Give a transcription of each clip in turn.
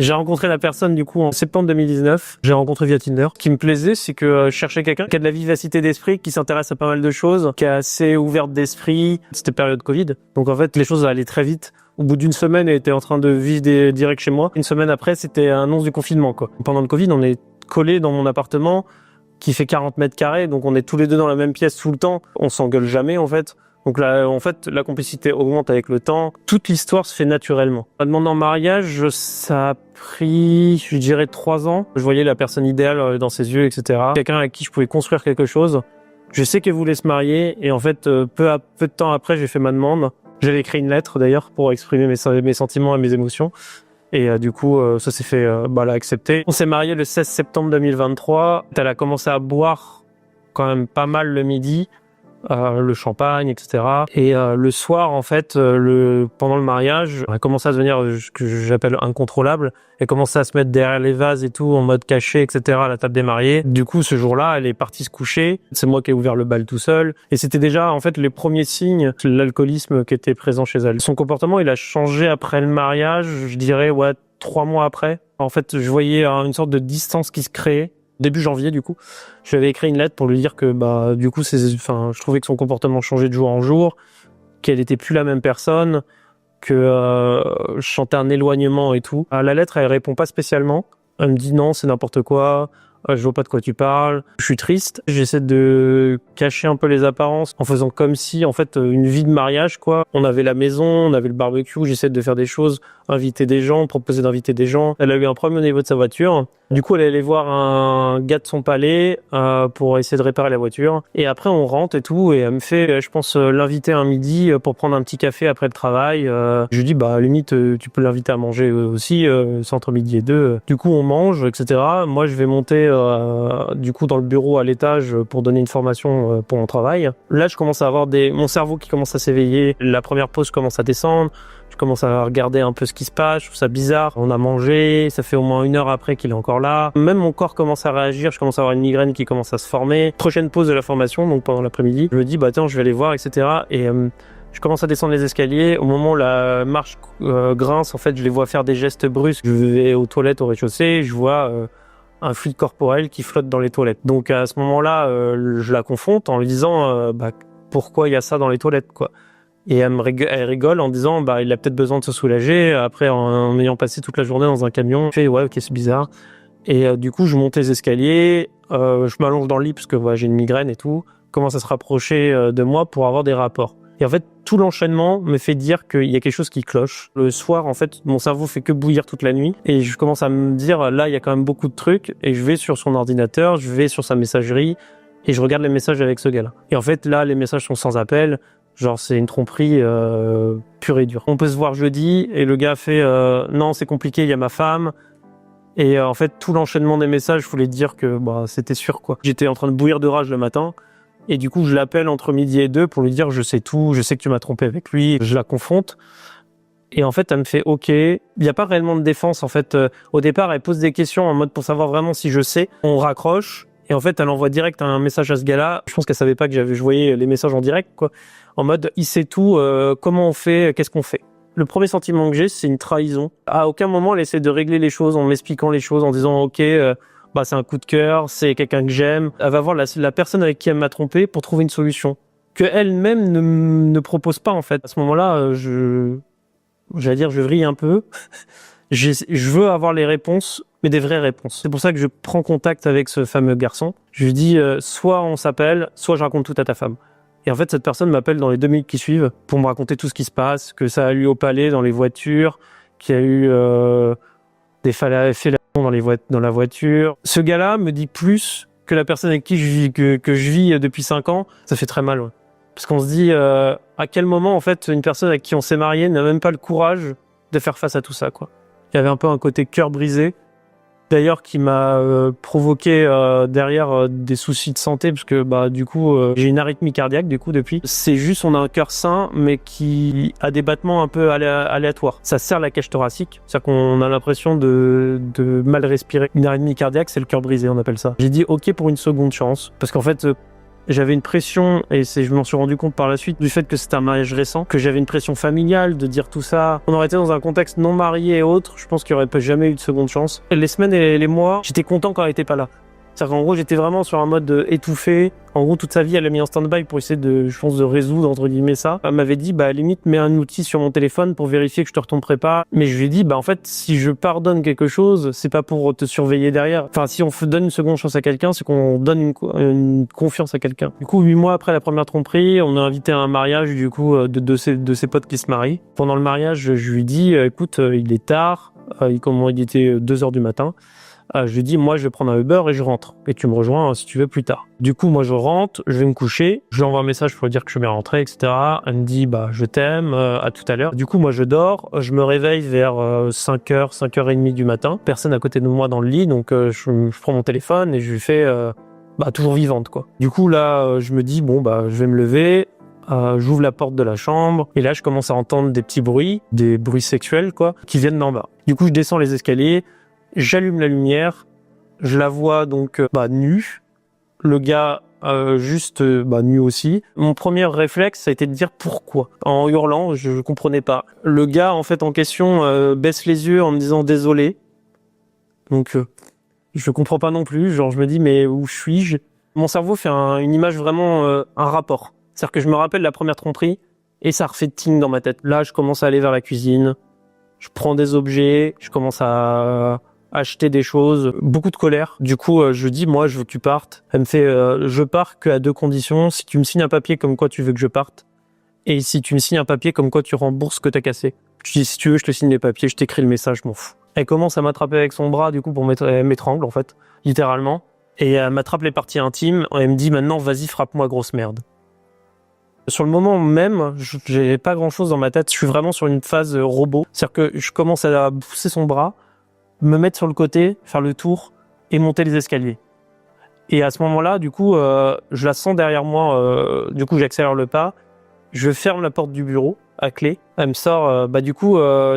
J'ai rencontré la personne du coup en septembre 2019. J'ai rencontré via Tinder. Ce qui me plaisait, c'est que je cherchais quelqu'un qui a de la vivacité d'esprit, qui s'intéresse à pas mal de choses, qui est assez ouverte d'esprit. C'était période Covid. Donc en fait, les choses allaient très vite. Au bout d'une semaine, elle était en train de vivre direct chez moi. Une semaine après, c'était annonce du confinement, quoi. Pendant le Covid, on est collés dans mon appartement qui fait 40 mètres carrés. Donc on est tous les deux dans la même pièce tout le temps. On s'engueule jamais, en fait. Donc là, en fait, la complicité augmente avec le temps. Toute l'histoire se fait naturellement. La demande en mariage, ça a pris, je dirais, 3 ans. Je voyais la personne idéale dans ses yeux, etc. Quelqu'un avec qui je pouvais construire quelque chose. Je sais qu'elle voulait se marier et en fait, peu de temps après, j'ai fait ma demande. J'avais écrit une lettre d'ailleurs pour exprimer mes sentiments et mes émotions. Et du coup, ça s'est fait là, accepter. On s'est marié le 16 septembre 2023. Elle a commencé à boire quand même pas mal le midi. Le champagne, etc. Et le soir, en fait, pendant le mariage, elle a commencé à devenir ce que j'appelle incontrôlable. Elle commençait à se mettre derrière les vases et tout, en mode caché, etc. à la table des mariés. Du coup, ce jour-là, elle est partie se coucher. C'est moi qui ai ouvert le bal tout seul. Et c'était déjà, en fait, les premiers signes de l'alcoolisme qui était présent chez elle. Son comportement, il a changé après le mariage, je dirais, 3 mois après. En fait, je voyais une sorte de distance qui se créait. Début janvier, du coup, je lui avais écrit une lettre pour lui dire que, du coup, je trouvais que son comportement changeait de jour en jour, qu'elle était plus la même personne, que je sentais un éloignement et tout. À la lettre, elle répond pas spécialement. Elle me dit non, c'est n'importe quoi. Je vois pas de quoi tu parles. Je suis triste. J'essaie de cacher un peu les apparences en faisant comme si, en fait, une vie de mariage, quoi. On avait la maison, on avait le barbecue. J'essaie de faire des choses, inviter des gens, proposer d'inviter des gens. Elle a eu un problème au niveau de sa voiture. Du coup, elle est allée voir un gars de son palais pour essayer de réparer la voiture. Et après, on rentre et tout. Et elle me fait, je pense, l'inviter un midi pour prendre un petit café après le travail. Je lui dis, limite, tu peux l'inviter à manger aussi. C'est entre midi et 2. Du coup, on mange, etc. Moi, je vais monter du coup dans le bureau à l'étage pour donner une formation pour mon travail. Là, je commence à avoir mon cerveau qui commence à s'éveiller. La première pause commence à descendre. Je commence à regarder un peu ce qui se passe, je trouve ça bizarre. On a mangé, ça fait au moins 1 heure après qu'il est encore là. Même mon corps commence à réagir, je commence à avoir une migraine qui commence à se former. Prochaine pause de la formation, donc pendant l'après-midi, je me dis, attends, je vais aller voir, etc. Et je commence à descendre les escaliers. Au moment où la marche grince, en fait, je les vois faire des gestes brusques. Je vais aux toilettes au rez-de-chaussée, je vois un fluide corporel qui flotte dans les toilettes. Donc à ce moment-là, je la confronte en lui disant, pourquoi il y a ça dans les toilettes, quoi. Et elle rigole en disant, il a peut-être besoin de se soulager après en ayant passé toute la journée dans un camion. Je fais, ouais, ok, c'est bizarre. Et du coup, je monte les escaliers, je m'allonge dans le lit parce que j'ai une migraine et tout. Commence à se rapprocher de moi pour avoir des rapports. Et en fait, tout l'enchaînement me fait dire qu'il y a quelque chose qui cloche. Le soir, en fait, mon cerveau fait que bouillir toute la nuit. Et je commence à me dire, là, il y a quand même beaucoup de trucs. Et je vais sur son ordinateur, je vais sur sa messagerie et je regarde les messages avec ce gars-là. Et en fait, là, les messages sont sans appel. Genre, c'est une tromperie pure et dure. On peut se voir jeudi et le gars fait non, c'est compliqué, il y a ma femme. Et en fait, tout l'enchaînement des messages voulait dire que c'était sûr, quoi. J'étais en train de bouillir de rage le matin. Et du coup, je l'appelle entre midi et 2 pour lui dire je sais tout, je sais que tu m'as trompé avec lui. Je la confronte. Et en fait, elle me fait OK. Il n'y a pas réellement de défense. En fait, au départ, elle pose des questions en mode pour savoir vraiment si je sais. On raccroche. Et en fait, elle envoie direct un message à ce gars-là. Je pense qu'elle savait pas que je voyais les messages en direct, quoi. En mode, il sait tout, comment on fait, qu'est-ce qu'on fait. Le premier sentiment que j'ai, c'est une trahison. À aucun moment, elle essaie de régler les choses en m'expliquant les choses, en disant, OK, c'est un coup de cœur, c'est quelqu'un que j'aime. Elle va voir la personne avec qui elle m'a trompé pour trouver une solution. Que elle-même ne propose pas, en fait. À ce moment-là, je vrille un peu. Je veux avoir les réponses, mais des vraies réponses. C'est pour ça que je prends contact avec ce fameux garçon. Je lui dis, soit on s'appelle, soit je raconte tout à ta femme. Et en fait, cette personne m'appelle dans les 2 minutes qui suivent pour me raconter tout ce qui se passe, que ça a eu au palais, dans les voitures, qu'il y a eu des fellations dans la voiture. Ce gars-là me dit plus que la personne avec qui je vis, que je vis depuis 5 ans. Ça fait très mal, ouais. Parce qu'on se dit, à quel moment, en fait, une personne avec qui on s'est marié n'a même pas le courage de faire face à tout ça, quoi. Il y avait un peu un côté cœur brisé, d'ailleurs qui m'a provoqué derrière des soucis de santé, parce que du coup j'ai une arythmie cardiaque du coup depuis. C'est juste on a un cœur sain mais qui a des battements un peu aléatoires. Ça serre la cage thoracique, c'est-à-dire qu'on a l'impression de mal respirer. Une arythmie cardiaque, c'est le cœur brisé, on appelle ça. J'ai dit ok pour une seconde chance, parce qu'en fait J'avais une pression, et je m'en suis rendu compte par la suite, du fait que c'était un mariage récent, que j'avais une pression familiale de dire tout ça. On aurait été dans un contexte non marié et autres, je pense qu'il n'y aurait jamais eu de seconde chance. Les semaines et les mois, j'étais content quand elle était pas là. C'est-à-dire qu'en gros, j'étais vraiment sur un mode étouffé. En gros, toute sa vie, elle a mis en stand-by pour essayer de résoudre, entre guillemets, ça. Elle m'avait dit, à limite, mets un outil sur mon téléphone pour vérifier que je te retomberai pas. Mais je lui ai dit, en fait, si je pardonne quelque chose, c'est pas pour te surveiller derrière. Enfin, si on donne une seconde chance à quelqu'un, c'est qu'on donne une confiance à quelqu'un. Du coup, 8 mois après la première tromperie, on a invité à un mariage, du coup, de ses potes qui se marient. Pendant le mariage, je lui dis, écoute, il est tard. Il était 2h du matin. Je lui dis, moi, je vais prendre un Uber et je rentre. Et tu me rejoins si tu veux plus tard. Du coup, moi, je rentre, je vais me coucher. Je lui envoie un message pour lui dire que je suis bien rentré, etc. Elle me dit, je t'aime, à tout à l'heure. Du coup, moi, je dors. Je me réveille vers 5h, 5h30 du matin. Personne à côté de moi dans le lit. Donc, je prends mon téléphone et je lui fais, toujours vivante, quoi. Du coup, là, je me dis, je vais me lever. J'ouvre la porte de la chambre et là, je commence à entendre des petits bruits, des bruits sexuels, quoi, qui viennent d'en bas. Du coup, je descends les escaliers. J'allume la lumière, je la vois donc nue, le gars nu aussi. Mon premier réflexe, ça a été de dire pourquoi. En hurlant, je comprenais pas. Le gars en fait en question baisse les yeux en me disant désolé. Donc je comprends pas non plus, genre je me dis mais où suis-je? Mon cerveau fait une image vraiment un rapport. C'est-à-dire que je me rappelle la première tromperie et ça refait ting dans ma tête. Là, je commence à aller vers la cuisine, je prends des objets, je commence à acheter des choses, beaucoup de colère. Du coup, je dis, moi, je veux que tu partes. Elle me fait, je pars qu'à 2 conditions. Si tu me signes un papier comme quoi tu veux que je parte, et si tu me signes un papier comme quoi tu rembourses ce que t'as cassé. Je dis, si tu veux, je te signe les papiers, je t'écris le message, je m'en fous. Elle commence à m'attraper avec son bras, du coup, elle m'étrangle, en fait, littéralement. Et elle m'attrape les parties intimes. Elle me dit, maintenant, vas-y, frappe-moi, grosse merde. Sur le moment même, j'ai pas grand-chose dans ma tête. Je suis vraiment sur une phase robot. C'est-à-dire que je commence à pousser son bras, me mettre sur le côté, faire le tour et monter les escaliers. Et à ce moment-là, du coup, je la sens derrière moi. Du coup, j'accélère le pas. Je ferme la porte du bureau à clé. Elle me sort,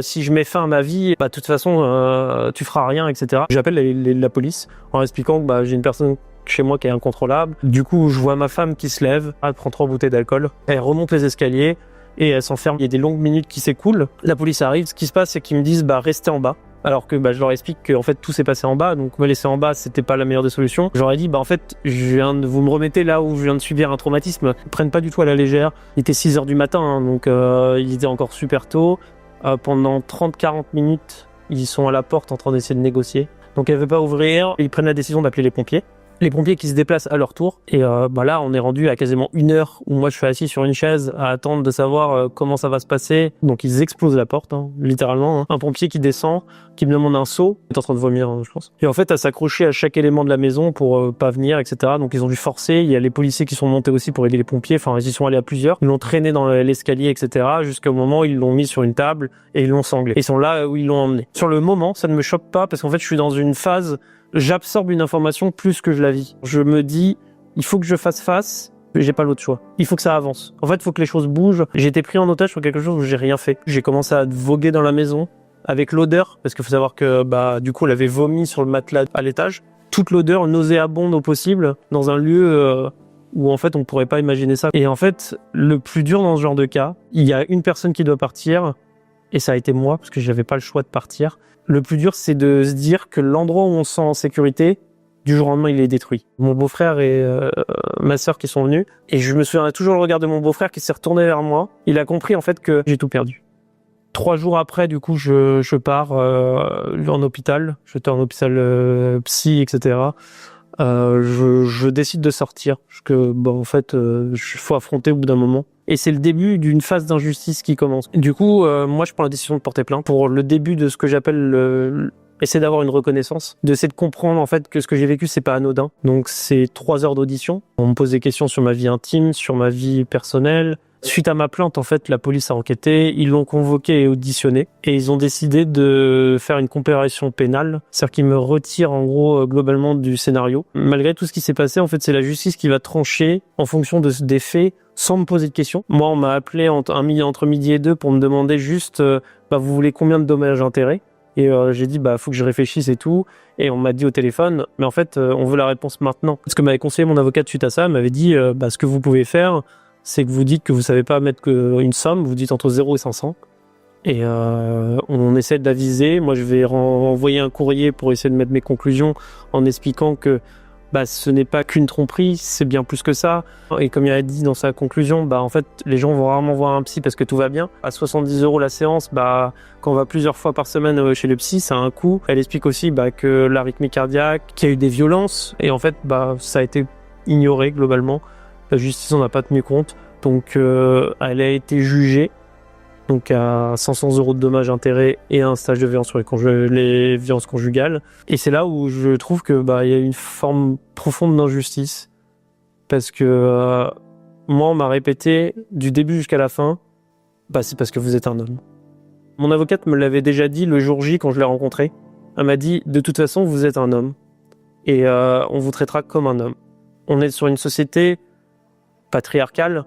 si je mets fin à ma vie, de toute façon, tu feras rien, etc. J'appelle la police en expliquant que j'ai une personne chez moi qui est incontrôlable. Du coup, je vois ma femme qui se lève, elle prend 3 bouteilles d'alcool, elle remonte les escaliers et elle s'enferme. Il y a des longues minutes qui s'écoulent. La police arrive. Ce qui se passe, c'est qu'ils me disent, restez en bas. Alors que je leur explique que en fait tout s'est passé en bas, donc me laisser en bas c'était pas la meilleure des solutions. J'aurais dit en fait vous me remettez là où je viens de subir un traumatisme. Ils prennent pas du tout à la légère. Il était 6h du matin, donc il était encore super tôt. Pendant 30-40 minutes, ils sont à la porte en train d'essayer de négocier. Donc elle veut pas ouvrir. Ils prennent la décision d'appeler les pompiers. Les pompiers qui se déplacent à leur tour. Et là, on est rendu à quasiment 1 heure où moi je suis assis sur une chaise à attendre de savoir comment ça va se passer. Donc ils explosent la porte, littéralement. Un pompier qui descend, qui me demande un seau. Il est en train de vomir, je pense. Et en fait, à s'accrocher à chaque élément de la maison pour pas venir, etc. Donc ils ont dû forcer. Il y a les policiers qui sont montés aussi pour aider les pompiers. Enfin, ils y sont allés à plusieurs. Ils l'ont traîné dans l'escalier, etc. Jusqu'au moment où ils l'ont mis sur une table et ils l'ont sanglé. Ils sont là où ils l'ont emmené. Sur le moment, ça ne me choque pas parce qu'en fait, je suis dans une phase... J'absorbe une information plus que je la vis. Je me dis, il faut que je fasse face, mais j'ai pas l'autre choix. Il faut que ça avance. En fait, il faut que les choses bougent. J'ai été pris en otage sur quelque chose où j'ai rien fait. J'ai commencé à voguer dans la maison avec l'odeur, parce qu'il faut savoir que du coup, elle avait vomi sur le matelas à l'étage. Toute l'odeur nauséabonde au possible dans un lieu où en fait, on pourrait pas imaginer ça. Et en fait, le plus dur dans ce genre de cas, il y a une personne qui doit partir, et ça a été moi, parce que j'avais pas le choix de partir. Le plus dur, c'est de se dire que l'endroit où on se sent en sécurité, du jour au lendemain, il est détruit. Mon beau-frère et ma sœur qui sont venus, et je me souviens toujours le regard de mon beau-frère qui s'est retourné vers moi. Il a compris en fait que j'ai tout perdu. 3 jours après, du coup, je pars en hôpital. J'étais en hôpital psy, etc. Je décide de sortir, parce que faut affronter au bout d'un moment. Et c'est le début d'une phase d'injustice qui commence. Du coup, moi, je prends la décision de porter plainte pour le début de ce que j'appelle essayer d'avoir une reconnaissance, d'essayer de comprendre en fait que ce que j'ai vécu, c'est pas anodin. Donc, c'est 3 heures d'audition. On me pose des questions sur ma vie intime, sur ma vie personnelle. Suite à ma plainte, en fait, la police a enquêté, ils l'ont convoqué et auditionné, et ils ont décidé de faire une comparution pénale, c'est-à-dire qu'ils me retirent en gros globalement du scénario. Malgré tout ce qui s'est passé, en fait, c'est la justice qui va trancher en fonction des faits, sans me poser de questions. Moi, on m'a appelé entre midi et 2 pour me demander juste, vous voulez combien de dommages-intérêts ? Et j'ai dit, bah, faut que je réfléchisse et tout. Et on m'a dit au téléphone, mais en fait, on veut la réponse maintenant. Ce que m'avait conseillé mon avocate suite à ça, elle m'avait dit, bah, ce que vous pouvez faire, c'est que vous dites que vous savez pas mettre une somme, vous dites entre 0 et 500. Et on essaie d'aviser. Moi, je vais envoyer un courrier pour essayer de mettre mes conclusions en expliquant que bah, ce n'est pas qu'une tromperie, c'est bien plus que ça. Et comme il a dit dans sa conclusion, bah, en fait, les gens vont rarement voir un psy parce que tout va bien. À 70 € la séance, bah, quand on va plusieurs fois par semaine chez le psy, ça a un coût. Elle explique aussi bah, que l'arythmie cardiaque, qu'il y a eu des violences. Et en fait, bah, ça a été ignoré globalement. La justice n'en a pas tenu compte. Donc, elle a été jugée. Donc à 500 € de dommages-intérêts et un stage de violence sur les violences conjugales. Et c'est là où je trouve que bah il y a une forme profonde d'injustice parce que moi on m'a répété du début jusqu'à la fin, bah c'est parce que vous êtes un homme. Mon avocate me l'avait déjà dit le jour J quand je l'ai rencontré. Elle m'a dit de toute façon vous êtes un homme et on vous traitera comme un homme. On est sur une société patriarcale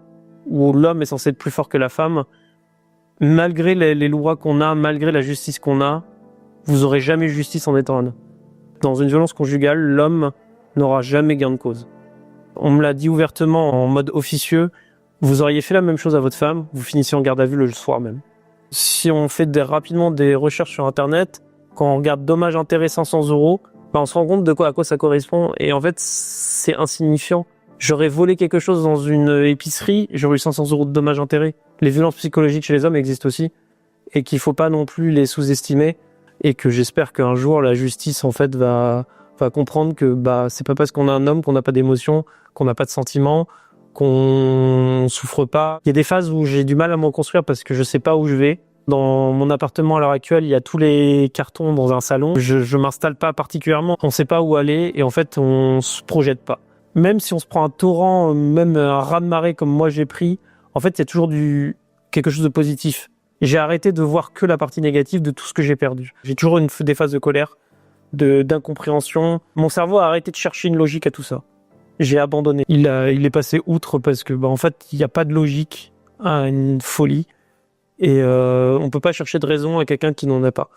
où l'homme est censé être plus fort que la femme. Malgré les lois qu'on a, malgré la justice qu'on a, vous aurez jamais justice en étant un homme. Dans une violence conjugale, l'homme n'aura jamais gain de cause. On me l'a dit ouvertement en mode officieux, vous auriez fait la même chose à votre femme, vous finissiez en garde à vue le soir même. Si on fait rapidement des recherches sur internet, quand on regarde dommages-intérêts 500 €, bah on se rend compte de à quoi ça correspond et en fait c'est insignifiant. J'aurais volé quelque chose dans une épicerie, j'aurais eu 500 € de dommages-intérêts. Les violences psychologiques chez les hommes existent aussi et qu'il faut pas non plus les sous-estimer et que j'espère qu'un jour la justice en fait va comprendre que bah c'est pas parce qu'on est un homme qu'on n'a pas d'émotions, qu'on n'a pas de sentiments, qu'on souffre pas. Il y a des phases où j'ai du mal à me reconstruire parce que je sais pas où je vais. Dans mon appartement à l'heure actuelle, il y a tous les cartons dans un salon. Je m'installe pas particulièrement, on sait pas où aller et en fait on se projette pas. Même si on se prend un torrent, même un raz-de-marée comme moi j'ai pris, en fait, il y a toujours quelque chose de positif. J'ai arrêté de voir que la partie négative de tout ce que j'ai perdu. J'ai toujours des phases de colère, d'incompréhension. Mon cerveau a arrêté de chercher une logique à tout ça. J'ai abandonné. Il est passé outre parce que, bah, en fait, il n'y a pas de logique à une folie. Et on peut pas chercher de raison à quelqu'un qui n'en a pas.